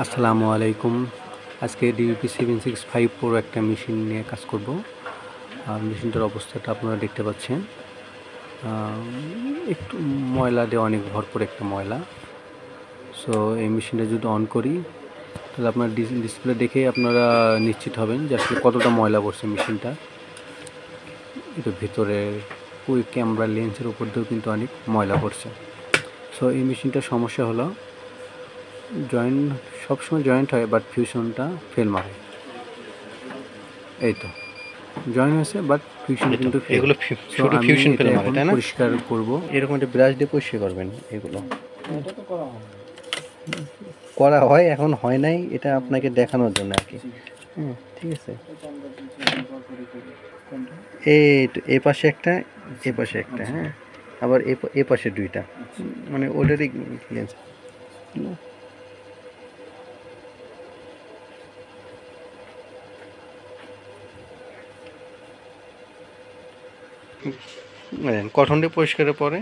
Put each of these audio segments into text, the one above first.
আসসালামু আলাইকুম। আজকে ডিউপি 765 প্রো একটা মেশিন নিয়ে কাজ করব। মেশিনটার অবস্থাটা আপনারা দেখতে পাচ্ছেন। একটু ময়লা দিয়ে অনেক ভরপুর একটা ময়লা। সো এই মেশিনটা যদি অন করি তাহলে আপনার ডিসপ্লে দেখেই আপনারা নিশ্চিত হবেন যে আসলে কতটা ময়লা পড়ছে মেশিনটা। এটা ভেতরে ওই ক্যামেরা লেন্সের উপর দিয়েও কিন্তু অনেক ময়লা পড়ছে। সো এই মেশিনটার সমস্যা হলো জয়েন্ট সবসময় জয়েন্ট হয়, বাট ফিউশনটা ফেল মারে। এই তো জয়েন হয়েছে, বাট ফিউশন কিন্তু ফেল। এগুলো সো শুধু আমি ফিউশন এটা ফেল মারে, এখন তাই না? পরিষ্কার করব। এরকম একটা ব্রাশ দিয়ে পরিষ্কার করবেন এগুলো। এটা তো করা হয় না। করা হয়, এখন হয় নাই, এটা আপনাকে দেখানোর জন্য আর কি। হ্যাঁ, ঠিক আছে। এটা আমরা কিছুদিন পর পরই করি। কোনটা? এ পাশে একটা, এ পাশে একটা, হ্যাঁ, আবার এ পাশে দুইটা, মানে ওটারই লেন্স। কঠনটা পরিষ্কারের পরে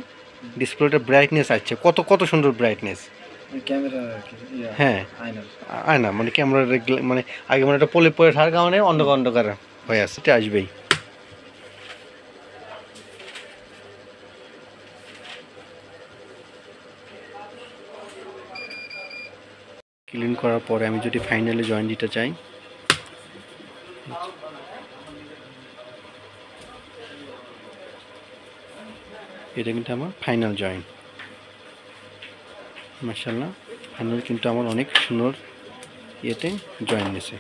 ডিসপ্লেটা ব্রাইটনেস আসছে, কত কত সুন্দর ব্রাইটনেস। ক্যামেরা আর কি, হ্যাঁ, আয়নার। আয় না, মানে ক্যামেরার মানে আগে মানে একটা পলে পরে থাকার কারণে অন্ধকার অন্ধকার হয়ে আসছে, এটা আসবেই। ক্লিন করার পরে আমি যদি ফাইনালি জয়েন দিতে চাই, এটা কিন্তু আমার ফাইনাল জয়েন। মাশাআল্লাহ, ফাইনাল কিন্তু আমার অনেক সুন্দর ইয়েতে জয়েন দিয়েছে।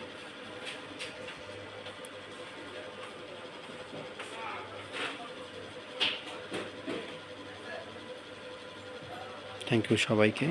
থ্যাংক ইউ সবাইকে।